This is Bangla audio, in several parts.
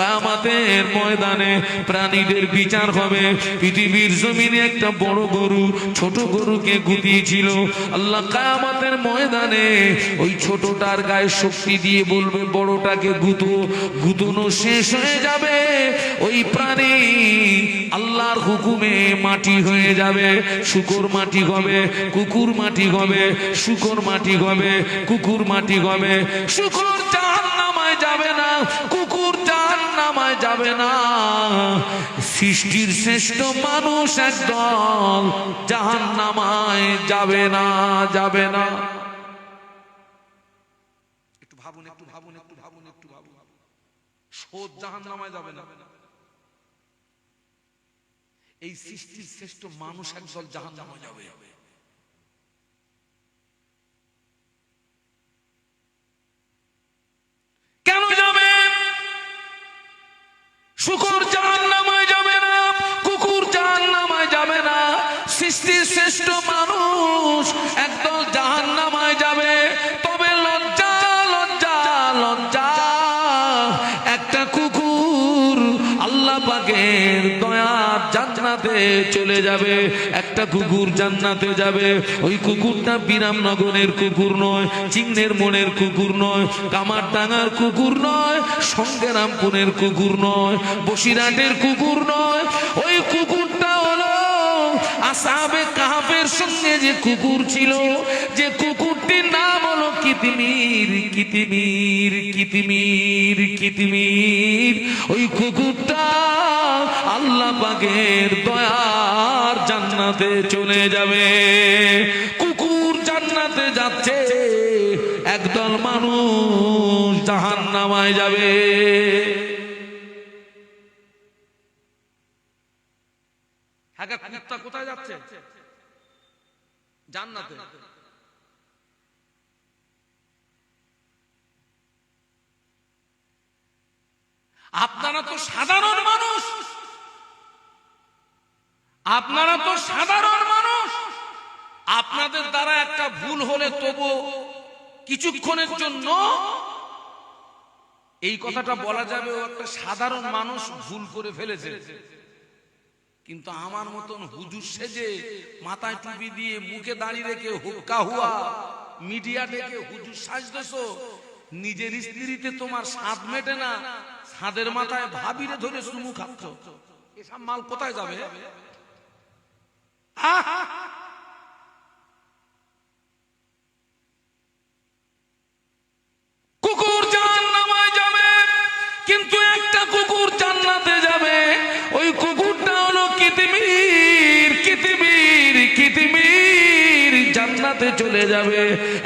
কিয়ামতের ময়দানে প্রাণীদের বিচার হবে। পৃথিবীর জমিনে একটা বড় গরু ছোট গরুকে গুতিয়েছিল। আল্লাহ কিয়ামতের ময়দানে ওই ছোটটার গায়ে শক্তি দিয়ে বলবে বড়টাকে গুতো। গুতনো শেষ হয়ে যাবে, ওই প্রাণী আল্লাহর হুকুমে মাটি হয়ে যাবে। শুকর মাটি হবে, কুকুর মাটি হবে, শুকর মাটি হবে, কুকুর মাটি হবে। শুকর জাহান্নামে যাবে না, কুকুর জাহান্নামে যাবে না। সৃষ্টির শ্রেষ্ঠ মানুষ একদল জাহান্নামে যাবে না, যাবে না। একটু ভাবুন, একটু ভাবুন, একটু ভাবুন, একটু ভাবুন। সোদ জাহান্নামে যাবে না। এই সৃষ্টির শ্রেষ্ঠ মানুষ একদল জাহান্নামে যাবে। কেন যাবে? শুকর জাহান্নামে যাবে না, কুকুর জাহান্নামে যাবে না। সৃষ্টির শ্রেষ্ঠ মানুষ একদল জাহান্নামে যাবে। তবে লজ্জা, লজ্জা, লজ্জা, একটা কুকুর আল্লাহ পাকের দয়ার জান্নাতে চলে যাবে। একটা কুকুর জান্নাতে যাবে। ওই কুকুরটা বিরামনগরের কুকুর নয়, চিংড়ের মোড়ের কুকুর নয়, কামারডাঙ্গার কুকুর নয়, সঙ্গেরামপুরের কুকুর নয়, বসিরহাটের কুকুর নয়। ওই কুকুরটা হলো আসহাবে কাহফের সঙ্গে যে কুকুর ছিল, যে কুকুরটির নাম হলো কিতমির, কিতমির, কিতমির, কিতমির। ওই কুকুরটা আল্লাহ পাকের দয়ার জান্নাতে চলে যাবে। কুকুর জান্নাতে যাচ্ছে, একদল মানুষ জাহান্নামে যাবে। কুত্তা কোথায় যাচ্ছে? জান্নাতে। আপনারা তো সাধারণ মানুষ, আপনারা তো সাধারণ মানুষ। আপনাদের দ্বারা একটা ভুল হলে তবু কিছুক্ষণের জন্য এই কথাটা বলা যাবে, ও একটা সাধারণ মানুষ ভুল করে ফেলেছে। কিন্তু আমার মতন হুজুর সেজে মাথায় টুপি দিয়ে মুখে দাঁড়িয়ে রেখে হুক্কা হুয়া মিডিয়া ডেকে হুজুর সাজতেছো, নিজের স্ত্রীতে তোমার স্বাদ মেটে না, স্বাদের মাথায় ভাবিরে ধরে চুমু খাচ্ছ। এসব মাল কোথায় যাবে? কুকুর জাহান্নামে যাবে, কিন্তু একটা কুকুর জান্নাতে যাবে। ওই কুকুরটা হলো কিতমির, কিতমির, কিতমির জান্নাতে চলে যাবে।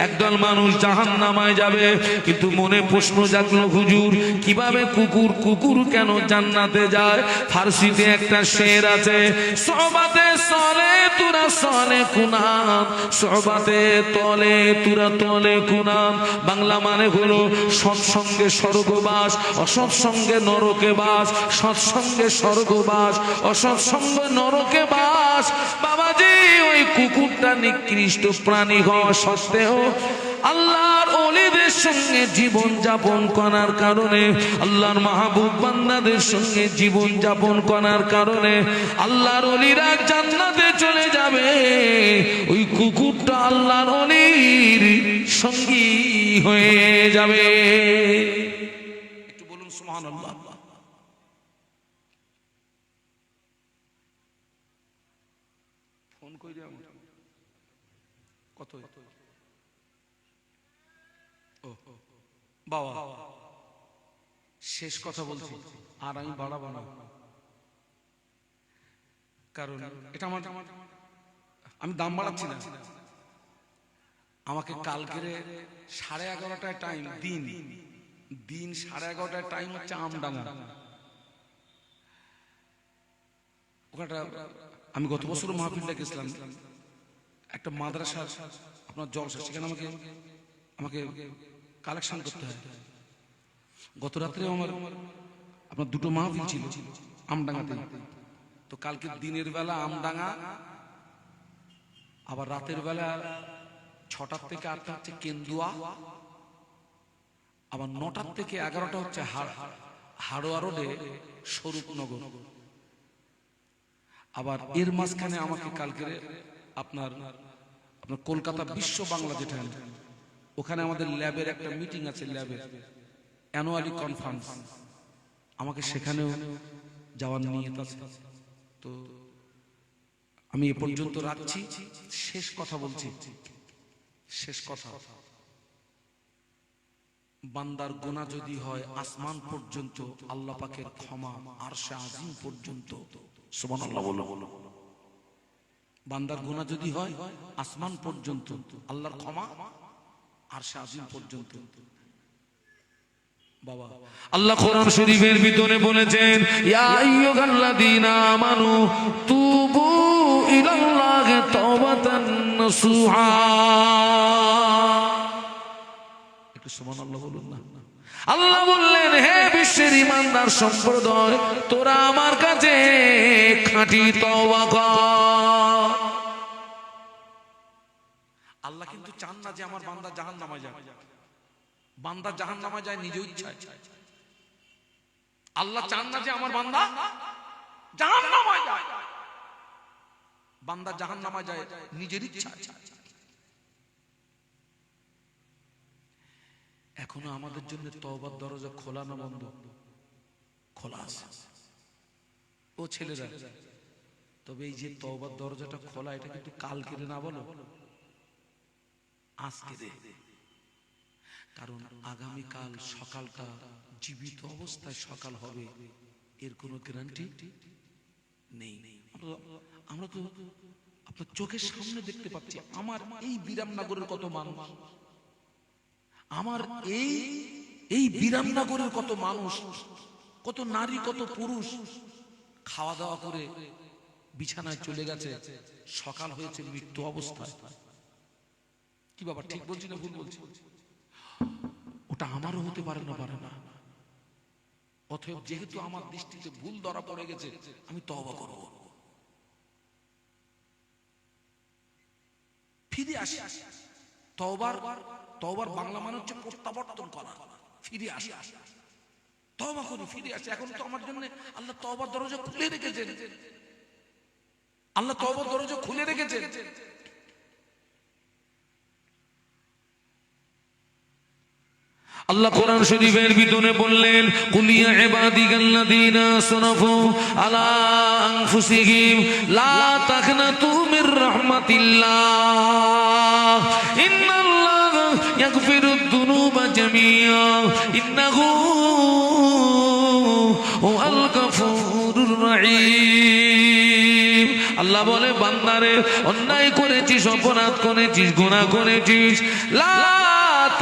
একদল মানুষ জাহান্নামে যাবে। কিন্তু মনে প্রশ্ন জাগলো, হুজুর কিভাবে কুকুর, কুকুর কেন জান্নাতে যায়? ফার্সিতে একটা শের আছে, সহবাতে সলে তুরা সলে কুনাম, সহবাতে তলে তুরা তলে কুনাম। বাংলা মানে হলো সৎসঙ্গে স্বর্গবাস, অসৎসঙ্গে নরকে বাস। সৎসঙ্গে স্বর্গবাস, অসৎসঙ্গে নরকে বাস। বাবাজি, ওই কুকুরটা নিকৃষ্ট প্রাণী হওয়া সত্ত্বেও আল্লাহর ওলিদের সঙ্গে জীবন যাপন করার কারণে, আল্লাহর মাহবুব বান্দাদের সঙ্গে জীবন যাপন করার কারণে আল্লাহর ওলিরা জান্নাতে চলে যাবে। ওই কুকুরটা আল্লাহর ওলির সঙ্গী হয়ে যাবে। একটু বলুন সুবহানাল্লাহ। ফোন কই দাও কত? বাবা শেষ কথা বলছি, আর আমি বাড়াবো না, কারণ এটা আমার, আমি দাম বাড়াচ্ছি না। আমাকে কালকের 11:30টায় টাইম, দিন 11:30টায় টাইম হচ্ছে আমডাঙ্গা। ওখানটা আমি গত বছর মাহফিলে গেছিলাম, একটা মাদ্রাসার আপনার জলসা, সেখানে আমাকে কালেকশন করতে হয়। গত রাত্রে আমার আপনার দুটো মাহফিল ছিল আমডাঙ্গাতে। তো কালকে দিনের বেলা আমডাঙ্গা, আবার রাতের বেলা 6টা থেকে 8টা হচ্ছে কেন্দুয়া, আবার 9টা থেকে 11টা হচ্ছে হাড়োয়া রোডে স্বরূপনগর। আবার এর মাঝখানে আমাকে কালকে আপনার কলকাতা বিশ্ব বাংলা যেটা, ওখানে আমাদের ল্যাবের একটা মিটিং আছে, ল্যাবের অ্যানুয়ালি কনফারেন্স, আমাকে সেখানেও যাওয়ার নিয়ত আছে। তো আমি এ পর্যন্ত রাখছি, শেষ কথা বলছি, শেষ কথা, বান্দার গুনাহ যদি হয় আসমান পর্যন্ত, আল্লাহ পাকের ক্ষমা আরশে আজিম পর্যন্ত। সুবহানাল্লাহ বলো। বান্দার গুনাহ যদি হয় আসমান পর্যন্ত, আল্লাহর ক্ষমা আরশে আজিম পর্যন্ত। বাবা, আল্লাহ কোরআন শরীফের ভিতরে বলেছেন, ইয়া আইয়ুহাল্লাযীনা আমানু তুবু ইলাল্লাহি তাওবাতান নাসুহা। একটু সুবহানাল্লাহ বলুন না। আল্লাহ বললেন, হে বিশ্বের ঈমানদার সম্প্রদায়, তোরা আমার কাছে খাঁটি তওবা কর। আল্লাহ কিন্তু চান না যে আমার বান্দা জাহান্নামে যায়। বান্দা জাহান্নামে যায় নিজ ইচ্ছায়। আল্লাহ চান না যে আমার বান্দা জাহান্নামে যায়। বান্দা জাহান্নামে যায় নিজের ইচ্ছায়। এখনো আমাদের জন্য তওবার দরজা খোলা না বন্ধ? খোলা আছে। ও ছেলেরা, তবে এই যে তওবার দরজাটা খোলা, এটা কিন্তু কালকে না, বলো আজকে দে। কারণ আগামীকাল সকালটা জীবিত অবস্থায় সকাল হবে এর কোনো গ্যারান্টি নেই। আমরা তো আপনার চোখের সামনে দেখতে পাচ্ছি, আমার এই বিরামনগরের কত মানুষ, আমার এই বিরামনগরের কত মানুষ, কত নারী, কত পুরুষ খাওয়া দাওয়া করে বিছানায় চলে গেছে, সকাল হয়েছে মৃত্যু অবস্থায়। কি বাবা, ঠিক বলছি না ভুল বলছি? ওটা আমারও হতে পারে না। অতএব যেহেতু আমার দৃষ্টিতে ভুল ধরা পড়ে গেছে, আমি তওবা করব, ফিরে আসি। তওবার বাংলা মানে হচ্ছে প্রত্যাবর্তন করা, ফিরে আসি। তওবা করি, ফিরে আসি। এখন তো আমার জন্য আল্লাহ তওবার দরজা খুলে রেখেছেন। আল্লাহ তওবার দরজা খুলে রেখেছেন। আল্লাহ কোরআন শরীফের ভিতরে বললেন, কুল ইয়া ইবাদিয়াল্লাযীনা আসরাফু আলা আনফুসিহিম লা তাকনাতু মির রাহমাতিল্লাহ ইন্নাল্লাহা ইয়াগফিরুদ যুনুবা জামিআ ইন্নাহু হুয়াল গফুরুর রহিম। আল্লাহ বলে, বান্দারে, অন্যায় করেছিস, অপরাধ করেছিস, গুনাহ করেছিস, লা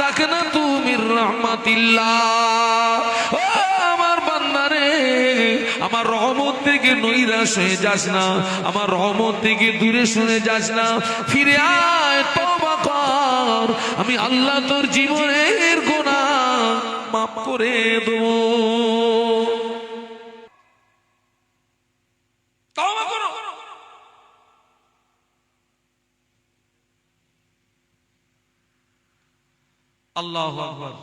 তাকনাতু মির রাহমাতিল্লাহ, ও আমার বান্দারে, আমার রহমত থেকে নৈরাশ হয়ে যাস না, আমার রহমত থেকে দূরে সরে যাস না, ফিরে আয়, তওবা কর, আমি আল্লাহ তোর জীবনের গুনাহ মাফ করে দেব। তওবা করো। আল্লাহু আকবার।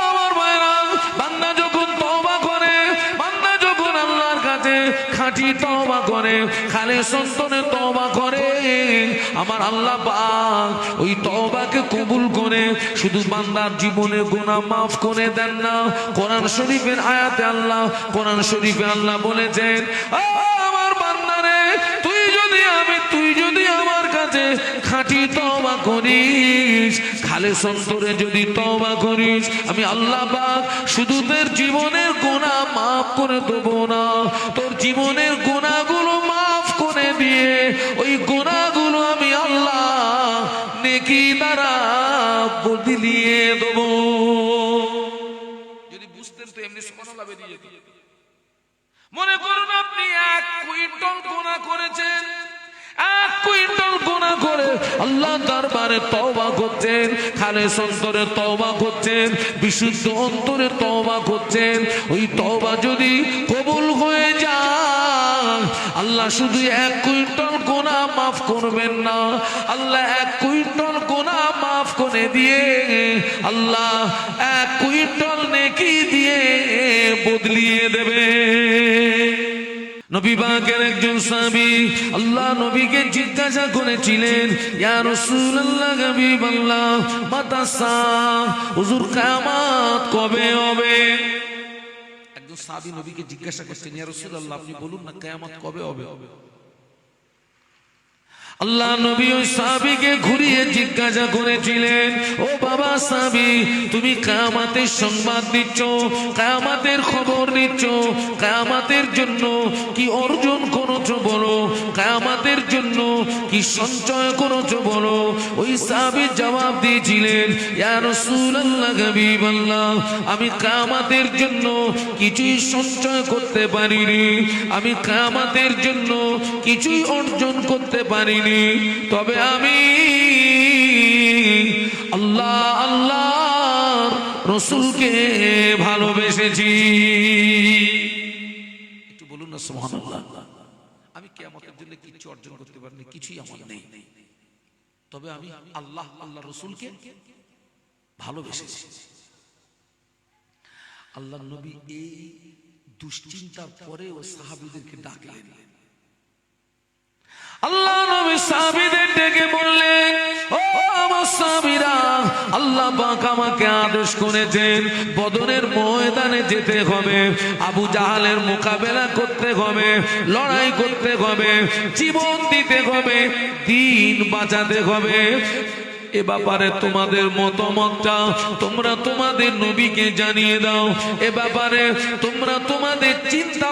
আমার ভাইরা, বান্দা যখন তওবা করে, বান্দা যখন আল্লাহর কাছে খাঁটি তওবা করে, খালেস অন্তরে তওবা করে, আমার আল্লাহ পাক ওই তওবাকে কবুল করে শুধু বান্দার জীবনে গুনাহ মাফ করে দেন না। কোরআন শরীফের আয়াতে আল্লাহ, কোরআন শরীফে আল্লাহ বলেছেন, আমার বান্দারে, তুই যদি আমার কাছে খাঁটি তওবা করিস, খালেস অন্তরে যদি তওবা করিস, আমি আল্লাহ পাক শুধু তোর জীবনের গুনাহ মাফ করে দেব না, তোর জীবনের গুনাহগুলো মাফ করে দিয়ে ওই গুনাহগুলো আমি আল্লাহ নেকি দ্বারা বদলিয়ে দেব। যদি বুঝতেন তো এমনি সুবহানাল্লাহ বেরিয়ে যেত। মনে করুন আপনি 1 কুইন্টাল গুনাহ করেছেন, 1 কুইন্টাল গুনাহ করে আল্লাহ দরবারে তওবা করছেন, খালেস অন্তরে তওবা করছেন, বিশুদ্ধ অন্তরে তওবা করছেন। ওই তওবা যদি কবুল হয়ে যায়, আল্লাহ শুধু 1 কুইন্টাল গুনাহ মাফ করবেন না, আল্লাহ 1 কুইন্টাল গুনাহ মাফ করে দিয়ে আল্লাহ 1 কুইন্টাল নেকি দিয়ে বদলিয়ে দেবে। নবী পাকের একজন সাহাবী আল্লাহ নবীকে জিজ্ঞাসা করেছিলেন, ইয়া রাসূলুল্লাহ হাবিবাল্লাহ মাতা সা, হুজুর কিয়ামত কবে হবে? একজন সাহাবী নবীকে জিজ্ঞাসা করছেন, ইয়া রাসূলুল্লাহ আপনি বলুন না কিয়ামত কবে হবে? আল্লাহ নবী ওই সাহাবীকে ঘুরিয়ে জিজ্ঞাসা করেছিলেন, ও বাবা সাহাবী তুমি কিয়ামতের সংবাদ দিচ্ছ, কিয়ামতের খবর দিচ্ছ, কিয়ামতের জন্য কি অর্জন করেছো বলো, কিয়ামতের জন্য কি সঞ্চয় করেছো বলো। ওই সাহাবী জবাব দিয়েছিলেন, ইয়া রাসূলুল্লাহ হাবিবাল্লাহ আমি কিয়ামতের জন্য কিছুই সঞ্চয় করতে পারিনি, আমি কিয়ামতের জন্য কিছুই অর্জন করতে পারিনি, তবে আমি আল্লাহ আল্লাহর রাসূলকে ভালোবেসেছি। একটু বলুন না সুবহানাল্লাহ। আমি কিয়ামতের জন্য কিছু অর্জন করতে পারিনি, কিছুই আমার নেই, তবে আমি আল্লাহ আল্লাহর রাসূলকে ভালোবেসেছি। আল্লাহর নবী এই দুশ্চিন্তার পরে ও সাহাবীদেরকে ডাকলেন। আল্লাহ নবী সাহাবীদের ডেকে বললেন, ও আমার সাহাবীরা, আল্লাহ পাক আমাকে আদেশ করেছেন বদরের ময়দানে যেতে হবে, আবু জাহালের মোকাবেলা করতে হবে, লড়াই করতে হবে, জীবন দিতে হবে, দিন বাঁচাতে হবে। এ ব্যাপারে তোমাদের মতামতটা তোমরা তোমাদের নবীকে জানিয়ে দাও, এ ব্যাপারে তোমরা তোমাদের চিন্তা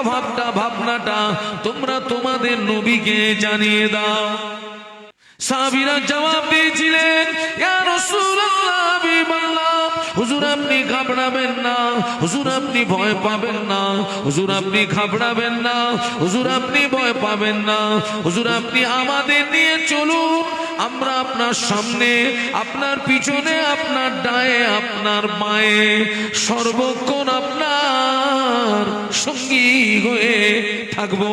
ভাবনাটা তোমরা তোমাদের নবীকে জানিয়ে দাও। সাহাবীরা জবাব দিয়েছিলেন, ইয়া রাসূলুল্লাহ হাবিবাল্লাহ হুজুর আপনি ঘাবড়াবেন না, হুজুর আপনি ভয় পাবেন না, হুজুর আপনি ঘাবড়াবেন না, হুজুর আপনি ভয় পাবেন না, হুজুর আপনি আমাদের নিয়ে চলুন, আমরা আপনার সামনে, আপনার পিছনে, আপনার ডায়ে, আপনার বাঁয়ে সর্বক্ষণ আপনার সঙ্গী হয়ে থাকবো।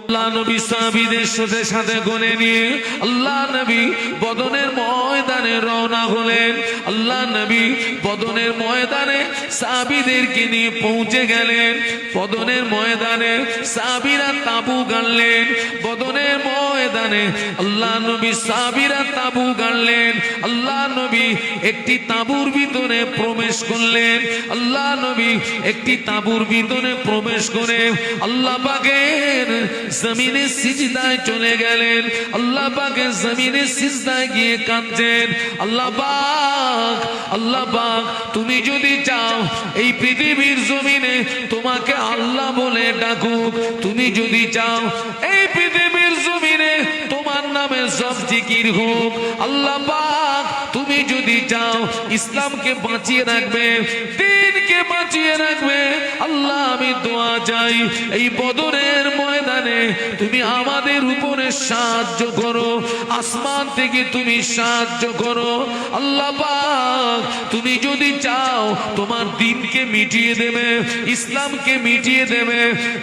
আল্লাহ নবী সাহাবীদের সাথে সাথে গনে নিয়ে আল্লাহ নবী বদরের ময়দানে রওনা হলেন। আল্লাহ নবী বদরের ময়দানে সাহাবীদেরকে নিয়ে পৌঁছে গেলেন। বদরের ময়দানে সাহাবীরা তাবু গাড়লেন। বদরের ময়দানে আল্লাহ নবী সাহাবীরা তাবু গাড়লেন। আল্লাহ নবী একটি তাবুর ভিতরে প্রবেশ করলেন। আল্লাহ নবী একটি তাবুর ভিতরে প্রবেশ করে আল্লাহ পাকের জমিনে সিজদায় চলে গেলেন। আল্লাহ পাকের জমিনে সিজদায় গিয়ে কাঁদছেন, আল্লাহ পাক, আল্লাহ পাক তুমি যদি চাও এই পৃথিবীর জমিনে তোমাকে আল্লাহ বলে ডাকুক, তুমি যদি চাও এই পৃথিবীর জমিনে তোমার নামে সব জিকির হোক, আল্লাহ পাক তুমি যদি চাও ইসলামকে বাঁচিয়ে রাখবে, দ্বীনকে বাঁচিয়ে রাখবে, আল্লাহ আমি দোয়া চাই এই বদরের ময়দানে তুমি আমাদের উপরে সাহায্য করো, আসমান থেকে তুমি সাহায্য করো। আল্লাহ পাক তুমি যদি চাও তোমার দ্বীনকে মিটিয়ে দেবে, ইসলামকে মিটিয়ে দেবে,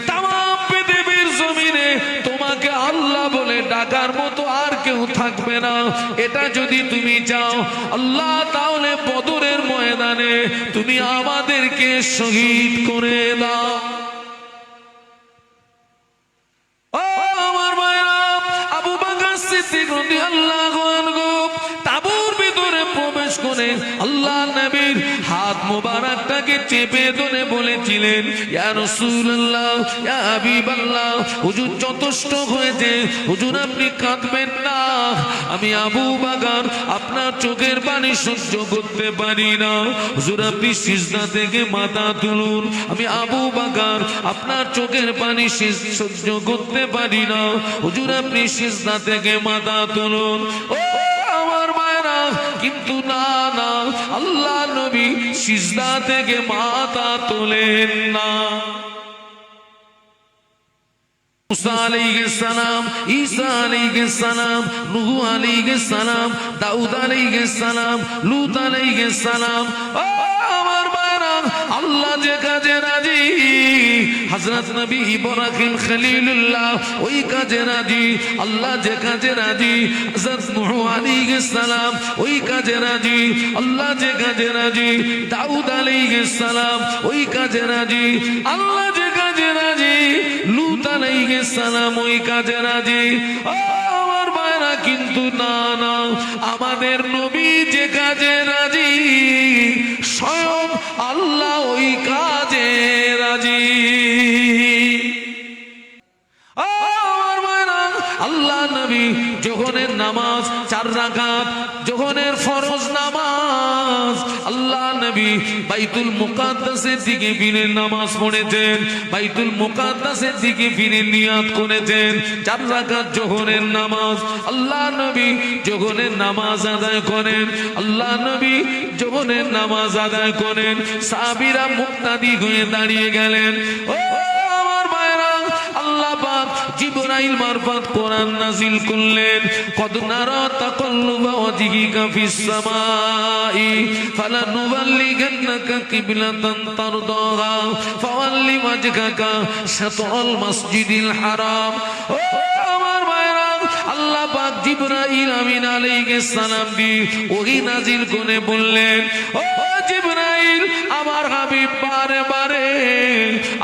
তামাম পৃথিবীর জমিনে তোমাকে আল্লাহ বলে ডাকার মতো আর কেউ থাকবে না। এটা যদি তুমি চাও আল্লাহ, তাহলে বদরের ময়দানে তুমি আমাদেরকে শহীদ করে দাও। ও আমার ভাইরা, আবু বকর সিদ্দিক রাদিয়াল্লাহু আনহু তাবুর ভিতরে প্রবেশ করে আল্লাহ নবীর হাত মোবারকটাকে চেপে ধরে বলেছিলেন, ইয়া রাসূলুল্লাহ, ইয়া হাবিবাল্লাহ, হুজুর যথেষ্ট হয়েছে, হুজুর আপনি কাঁদবেন না, আমি আবু বকর আপনার চোখের পানি সহ্য করতে পারি না, হুজুর আপনি সিজদা থেকে মাথা তুলুন, আমি আবু বকর আপনার চোখের পানি সহ্য করতে পারি না, হুজুর আপনি সিজদা থেকে মাথা তুলুন। ও আমার মায়েরা, কিন্তু না না, আল্লাহ নবী সিজদা থেকে মাথা তোলেন না। মুসা আলাইহিস সালাম, ঈসা আলাইহিস সালাম, নূহ আলাইহিস সালাম, দাউদ আলাইহিস সালাম, লূত আলাইহিস সালাম, ও আমার ভাইরা, আল্লাহ যে কাজে রাজি, হযরত নবী ইব্রাহিম খলিলুল্লাহ ওই কাজে রাজি, আল্লাহ যে কাজে রাজি, হযরত নূহ আলাইহিস সালাম ওই কাজে রাজি, আল্লাহ যে কাজে রাজি, দাউদ আলাইহিস সালাম ওই কাজে রাজি, আল্লাহ যে কাজে রাজি, লূত আলাইহিস সালাম ওই কাজে রাজি। আমার ভাইরা, কিন্তু না না, আমাদের নবী যে কাজে রাজি, স্বয়ং আল্লাহ ওই কাজে রাজি। আমার ভাইরা, আল্লাহ নবী যোহরের নামাজ 4 রাকাত, যোহরের ফরজ নামাজ, আল্লাহ নবী বাইতুল মুকাদ্দাসের দিকে ফিরে নামাজ পড়েছেন, বাইতুল মুকাদ্দাসের দিকে ফিরে নিয়াত করেছেন 4 রাকাত যোহরের নামাজ। আল্লাহ নবী যোহরের নামাজ আদায় করেন, আল্লাহ নবী যোহরের নামাজ আদায় করেন, সাহাবীরা মুক্তাদি হয়ে দাঁড়িয়ে গেলেন। ও আমার ভাইরা, আল্লাহ পাক জিবরাইল মারফত কোরআন নাযিল করলেন, কদ নারা তাকাল্লুবা ওয়াজহিকা ফিস সামাই ফালানুবাল্লিগান্নাকা কিবলাতান তারদাহা ফাওয়াল্লি ওয়াজহাকা শাতরাল মাসজিদিল হারাম। ও আমার ভাইরা, আল্লাহ পাক জিবরাইল আমিন আলাইহিস সালাম দি ওহী নাযিল করে বললেন, ও জিবরাইল, আমার হাবিব বারে বারে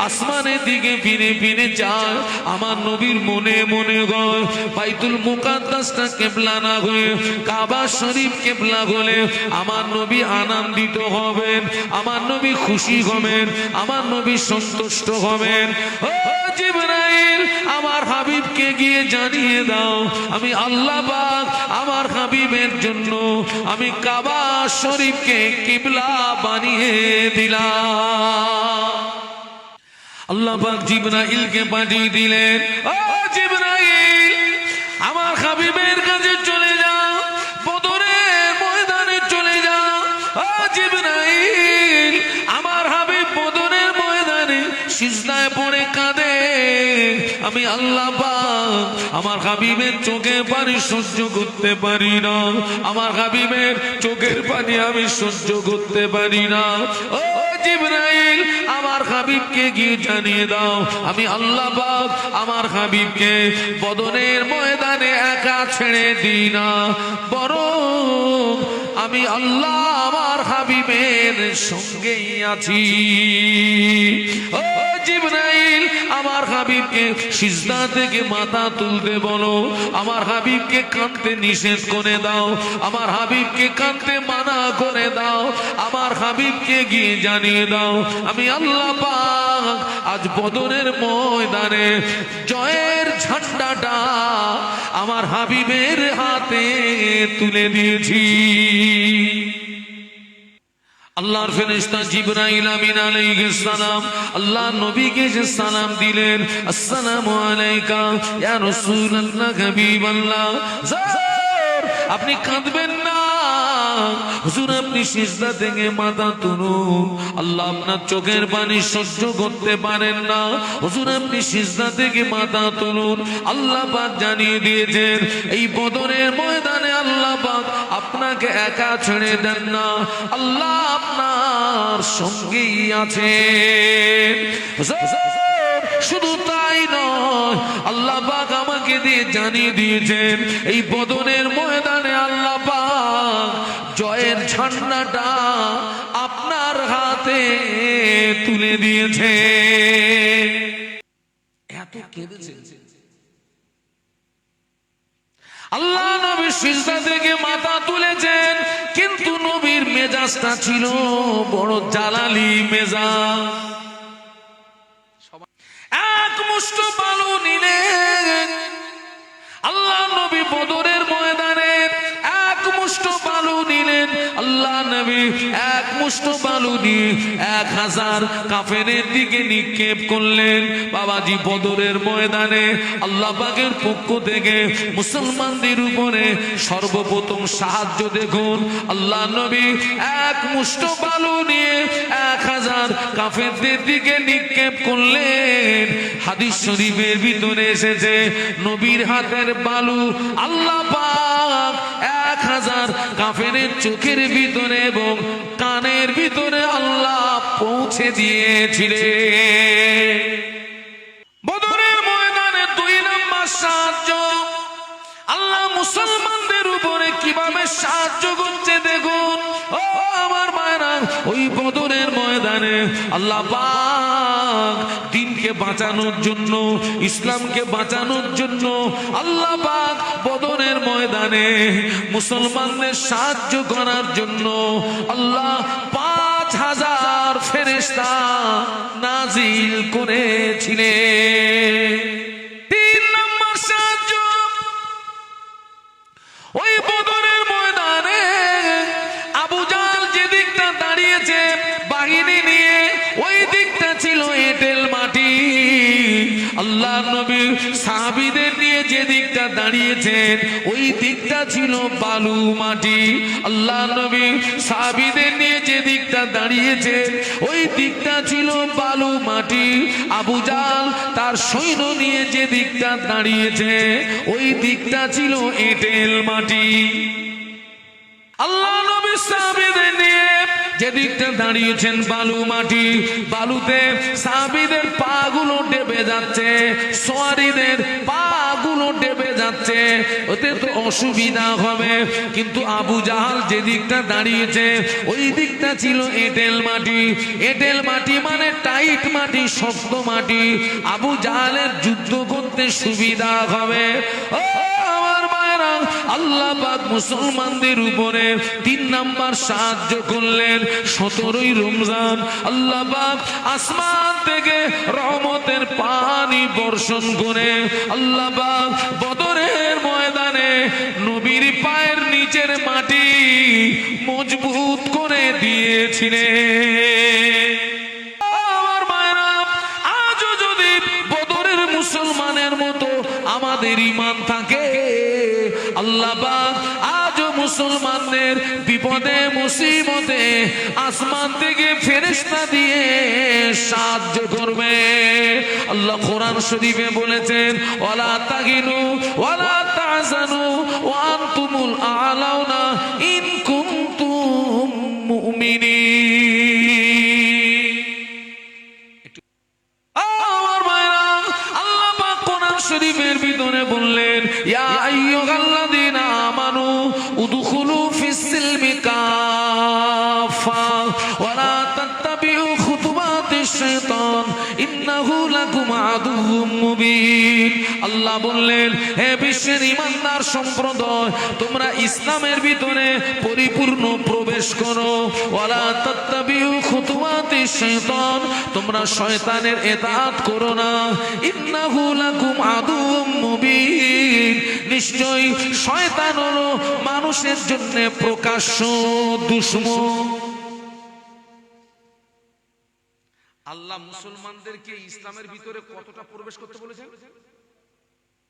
আসমানের দিকে ফিরে ফিরে যায়, আমার নবীর মনে মনে গয় বাইতুল মুকাদ্দাসটা কিবলা না হয়ে কাবা শরীফ কিবলা হলে আমার নবী আনন্দিত হবেন, আমার নবী খুশি হবেন, আমার নবী সন্তুষ্ট হবেন। ও জিবরাইল, আমার হাবিবকে গিয়ে জানিয়ে দাও, আমি আল্লাহ পাক আমার হাবিবের জন্য আমি কাবা শরীফকে কিবলা বানিয়ে দিলাম। আল্লাহ পাক জিবরাইলকে পাঠিয়ে দিলেন, ও জিবরাইল, আমার হাবিবের কাছে চলে যাও, বদরের ময়দানে চলে যাও। ও জিবরাইল, আমার হাবিব বদরের ময়দানে সিজদায় পড়ে কাঁদে, আমি আল্লাহ পাক আমার হাবিবের চোখের পানি সহ্য করতে পারি না, আমার হাবিবের চোখের পানি আমি সহ্য করতে পারি না। ও জিবরাইল, আমার হাবিবকে গিয়ে জানিয়ে দাও, আমি আল্লাহ পাক আমার হাবিবকে বদরের ময়দানে একা ছেড়ে দিই না, বরং আমি আল্লাহ আমার হাবিবের সঙ্গেই আছি। ও জিবরাইল, আমার হাবিবকে সিজদা থেকে মাথা তুলতে বলো, আমার হাবিবকে কাঁদতে নিষেধ করে দাও, আমার হাবিবকে কাঁদতে মানা করে দাও, আমার হাবিবকে গিয়ে জানিয়ে দাও, আমি আল্লাহ পাক আজ বদরের ময়দানে জয়ের ঝান্ডাটা আমার হাবিবের হাতে তুলে দিয়েছি। আল্লাহর ফেরেশতা জিবরাইল আমিন আলাইহিস সালাম আল্লাহ নবীকে যে সালাম দিলেন, আসসালামু আলাইকা ইয়া রাসূলুল্লাহ হাবিবাল্লাহ। আপনি কাঁদবেন না হুজুর, আপনি সিজদা থেকে মাথা তুলুন, আল্লাহ আপনার চোখের পানি সহ্য করতে পারেন না, হুজুর আপনি সিজদা থেকে মাথা তুলুন। আল্লাহ পাক জানিয়ে দিয়েছেন এই বদরের ময়দানে আল্লাহ পাক আপনাকে একা ছেড়ে দেন না, আল্লাহ আপনার সঙ্গেই আছে। শুধু তাই নয়, আল্লাহ পাক আমাকে দিয়ে জানিয়ে দিয়েছেন এই বদরের ময়দানে আল্লাহ পাক জয়ের ঝান্ডাটা আপনার হাতে তুলে দিয়েছে। এত কেঁদেছেন আল্লাহ, নবী সিজদা থেকে মাথা তুলেছেন, কিন্তু নবীর মেজাজটা ছিল বড় জালালি মেজাজ। এক মুষ্ঠ বালু নিলেন, আল্লাহ নবী বদরের ময়দানে এক মুষ্ঠ বালু নিলেন, আল্লাহ নবী এক মুষ্ঠ বালু নিয়ে 1000 কাফেরের দিকে নিক্ষেপ করলেন। বাবাজি, বদরের ময়দানে আল্লাহ পাকের পক্ষ থেকে মুসলমানদের উপরে সর্বপ্রথম সাহায্য দেখুন, আল্লাহ নবী এক মুষ্ঠ বালু নিয়ে 1000 কাফেরদের দিকে নিক্ষেপ করলেন। হাদিস শরীফের ভিতরে এসেছে নবীর হাতের বালু আল্লাহ পাক 1000 কাফেরের চোখের ভিতরে এবং কানের ভিতরে আল্লাহ পৌঁছে দিয়েছিলেন। বদরের ময়দানে 2 নম্বর সাহায্য আল্লাহ মুসলমানদের উপরে কিভাবে সাহায্য করছে দেখুন। ও আমার মায়েরা, ওই বদরের ময়দানে আল্লাহ পাক দিনকে বাঁচানোর জন্য, ইসলামকে বাঁচানোর জন্য আল্লাহ পাক বদরের ময়দানে মুসলমানদের সাহায্য করার জন্য আল্লাহ 5000 ফেরেশতা নাজিল করেছিলেন। 3 নম্বর সাহায্য ওই বদরের ময়দানে আবু জাহল যে দিকটা দাঁড়িয়েছে বাহিনী নিয়ে, ওই দিকটা ছিল এঁটেল মাটি। আল্লাহ নবী সাহাবীদের নিয়ে যে দিকটা দাঁড়িয়েছেন ওই দিকটা ছিল বালু মাটি। আল্লাহ নবী সাহাবীদের নিয়ে যে দিকটা দাঁড়িয়েছেন ওই দিকটা ছিল বালু মাটি। আবু জাহল তার সৈন্য নিয়ে যে দিকটা দাঁড়িয়েছে ওই দিকটা ছিল এঁটেল মাটি। আল্লাহ নবী সাহাবীদের নিয়ে যে দিকটা দাঁড়িয়েছেন বালু মাটি, বালুতে সাহাবীদের পা গুলো ডেবে যাচ্ছে, সওয়ারীদের পা গুলো ডেবে যাচ্ছে, ওতে তো অসুবিধা হবে। কিন্তু আবু জাহাল যে দিকটা দাঁড়িয়েছে ওই দিকটা ছিল এঁটেল মাটি। এঁটেল মাটি মানে টাইট মাটি, শক্ত মাটি। আবু জাহালের যুদ্ধ করতে সুবিধা হবে। ও আমার মায়েরা, আল্লাহ পাক মুসলমানদের উপরে 3 নম্বর সাহায্য করলেন। 17ই রমজান আল্লাহ পাক আসমান থেকে রহমতের পানি বর্ষণ করে আল্লাহ পাক বদরের ময়দানে নবীর পায়ের নিচের মাটি মজবুত করে দিয়েছিলেন। আমার মায়েরা, আজও যদি বদরের মুসলমানের মতো আমাদের ঈমান থাকে, আল্লাহ পাক আজও মুসলমানদের বিপদে মুসিবতে আসমান থেকে ফেরেশতা দিয়ে সাহায্য করবে। আল্লাহ কোরআন শরীফে বলেছেন, ওয়ালা তাগিনু ওয়ালা তাহজানু ওয়া আনতুমুল আ'লাউনা ইন কুনতুম মুমিনিন। আমার মায়েরা, আল্লাহ পাক কোরআন শরীফের ভিতরে বললেন, ইয়া আইয়ুহাল্লাযীনা আমানু উদখুলু ফিস-সিলমি কাফা ওয়া লা তাত্তাবিউ খুতুওয়াতিশ শাইতান ইন্নাহু লাকুম আদুউম মুবিন। আল্লাহ বললেন, হে বিশ্বের ঈমানদার সম্প্রদায়, তোমরা ইসলামের ভিতরে পরিপূর্ণ প্রবেশ করো। ওয়া লা তাত্তাবিউ খুতুওয়াতিশ শাইতান, তোমরা শয়তানের ইতাআত করো না। ইন্নাহু লাকুম আদুউম মুবিন, নিশ্চয়ই শয়তান হলো মানুষের জন্য প্রকাশ্য দুশমন। আল্লাহ মুসলমানদেরকে ইসলামের ভিতরে কতটা প্রবেশ করতে বলেছেন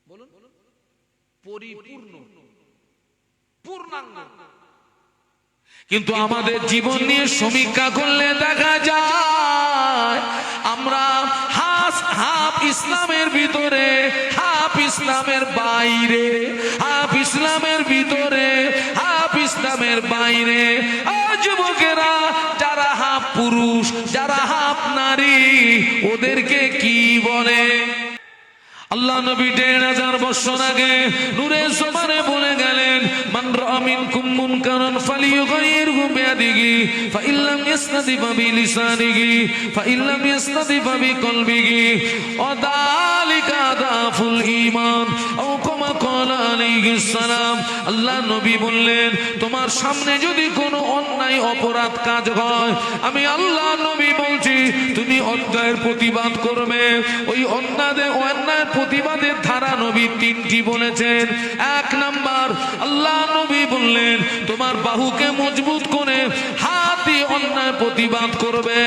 বলুন? পরিপূর্ণ, পূর্ণাঙ্গ। কিন্তু আমাদের জীবন নিয়ে সমীক্ষা করলে দেখা যায় আমরা হাফ ইসলামের ভিতরে, হাফ ইসলামের বাইরে, হাফ ইসলামের ভিতরে, হাফ ইসলামের বাইরে। যুবকেরা যারা হাফ পুরুষ, যারা হাফ নারী, ওদেরকে কি বলে? আল্লাহ নবী 1500 বছর আগে নূরে জমানে বলে গেলেন, মান রাআ মিনকুম মুনকারান ফালিয়ুগাইয়িরহু বিয়াদিহি ফাইল্লাম ইসতাতি বিলিসানিহি ফাইল্লাম ইসতাতি বিকলবিহি ওয়া যালিকা দাফুল ঈমান আও কামা ক্বালা আলাইহিস সালাম। আল্লাহ নবী বললেন, তোমার সামনে যদি কোনো অন্যায় অপরাধ কাজ হয়, আমি আল্লাহ নবী বলছি তুমি অন্যায়ের প্রতিবাদ করবে। ওই অন্যায়ের প্রতিবাদের ধারা নবী 3টি বলেছেন। 1 নাম্বার, আল্লাহ নবী বললেন তোমার বাহুকে মজবুত করে হাত দিয়ে অন্যায় প্রতিবাদ করবে।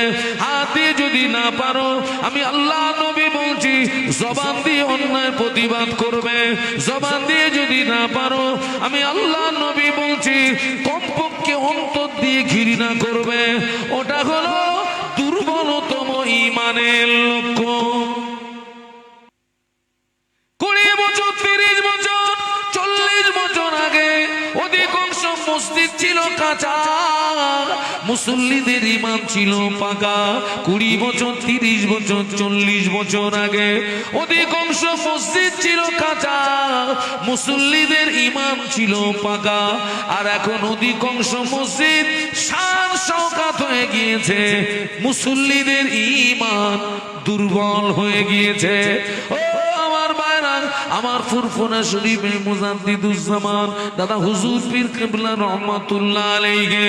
হাত দিয়ে যদি না পারো, আমি আল্লাহ নবী বলছি জবান দিয়ে অন্যায় প্রতিবাদ করবে। জবান দিয়ে যদি না পারো, আমি আল্লাহ নবী বলছি কমপক্ষে অন্তর দিয়ে ঘৃণা করবে। ওটা হলো দুর্বলতম ঈমানের লক্ষণ। 20 বছর, 30 বছর, 40 বছর আগে অধিকাংশ মসজিদ ছিল কাঁচা, মুসল্লিদের ঈমান ছিল পাকা। 20 বছর 30 বছর 40 বছর আগে অধিকাংশ মসজিদ ছিল কাঁচা, মুসল্লিদের ঈমান ছিল পাকা। আর এখন অধিকাংশ মসজিদ শান শওকাত হয়ে গিয়েছে, মুসল্লিদের ঈমান দুর্বল হয়ে গিয়েছে। ও আমার ভাইরা, আমার ফুরফুরা শরীফে মুজাদ্দিদুজ্জামান দাদা হুজুর পীর কিবলা রহমাতুল্লাহ আলাইহি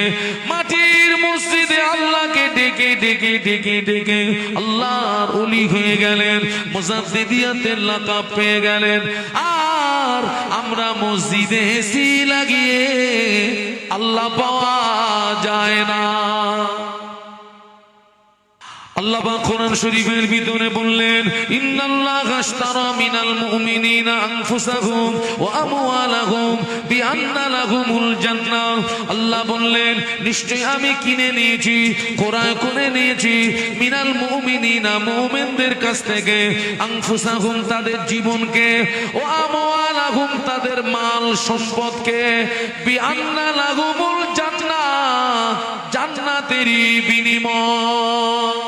মাটির মসজিদে আল্লাহকে ডেকে ডেকে ডেকে ডেকে আল্লাহর ওলি হয়ে গেলেন, মুজাদ্দিদিয়াতের লাকাব পেয়ে গেলেন। আর আমরা মসজিদে এসি লাগিয়ে আল্লাহ পাওয়া যায় না। আল্লাহ পাক কোরআন শরীফের ভিতরে বললেন, ইন্নাল্লাহা আশতারা মিনাল মুমিনিনা আনফুসাহুম ওয়া আমওয়ালাহুম বিআন্না লাহুমুল জান্নাহ। আল্লাহ বললেন, নিশ্চয় আমি কিনে নিয়েছি, ক্রয় করে নিয়েছি, মিনাল মুমিনিনা মুমিনদের কাছ থেকে, আনফুসাহুম তাদের জীবনকে, ওয়া আমওয়ালাহুম তাদের মাল সম্পদকে, বিআন্না লাহুমুল জান্নাহ জান্নাতেরই বিনিময়।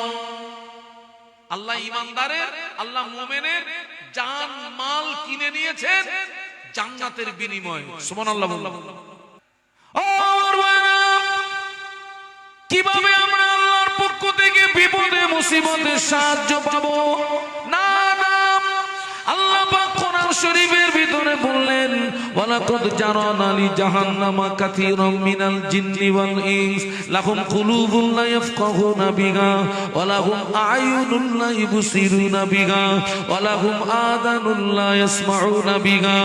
আল্লাহ ইমানদারের, আল্লাহ মুমিনের জান মাল কিনে নিয়েছেন জান্নাতের বিনিময়ে। সুবহানাল্লাহ। কিভাবে আমরা আল্লাহর পক্ষ থেকে বিপদে মুসিবতে সাহায্য পাবো? না না, আল্লাহ পাক কোরআন শরীফের ভিতরে বললেন, ওয়ালাকাদ জারানা লি জাহান্নামা কাসীরাম মিনাল জিন্নি ওয়াল ইনস লাহুম কুলুবুন লা ইয়াফকাহুনা বিহা ওয়া লাহুম আ'য়ুনুন লা ইবসিরুনা বিহা ওয়া লাহুম আযানুন লা ইয়াসমাউনা বিহা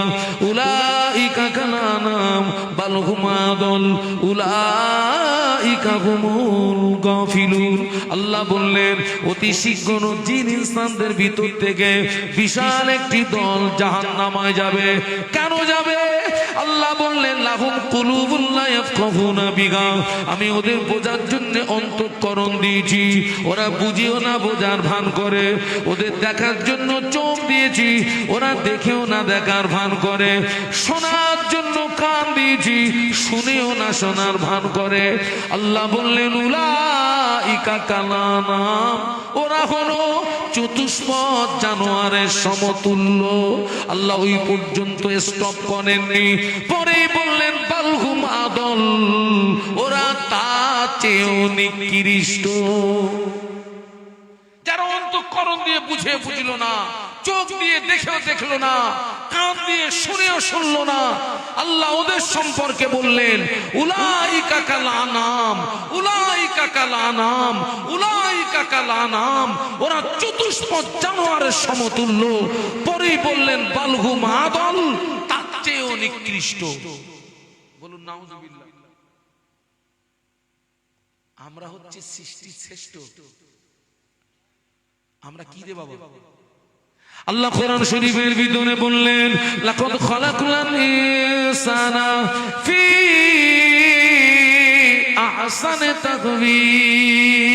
উলাইকা কালানাম বাল হুম আদাল উলাইকা হুমুল গাফিলুন। আল্লাহ বললেন, অতি শীঘ্র জিন ইনসানদের ভিতর থেকে বিশাল একটি দল জাহান্নামে যাবে। কেন যাবে? আল্লাহ বললেন, লাহুম কুলুবুন লা ইয়াফকাহুনা বিহা, আমি ওদের বোঝার জন্য অন্তঃকরণ দিয়েছি, ওরা বুঝেও না বোঝার ভান করে। ওদের দেখার জন্য চোখ দিয়েছি, ওরা দেখেও না দেখার ভান করে। শোনার জন্য কান দিয়েছি, শুনেও না শোনার ভান করে। আল্লাহ বললেন, উলাইকা কালানাম, ওরা হলো চতুষ্পদ জানোয়ারের সমতুল্য। আল্লাহ ওই পর্যন্ত স্টপ করেননি, পরেই বললেন, বালহুম আদল, ওরা তার চেয়েও নিকৃষ্ট। যারা অন্তঃকরণ দিয়ে বুঝে বুঝলো না, চোখ দিয়ে দেখেও দেখলো না, কান দিয়ে শুনেও শুনলো না, আল্লাহ ওদের সম্পর্কে বললেন, উলাইকা কাল আনাম, উলাইকা কাল আনাম, উলাইকা কাল আনাম, ওরা চতুষ্পদ জানোয়ারের সমতুল্য। পরেই বললেন, বালহুম আদল, তার চেয়েও নিকৃষ্ট। বলুন নাউজুবিল্লাহ। আমরা হচ্ছে সৃষ্টির শ্রেষ্ঠ, আমরা কি রে বাবা? আল্লাহ কোরআন শরীফের ভিতরে বললেন, লাকাদ খালাকনাল ইনসানা ফি আহসানি তাকওয়িম।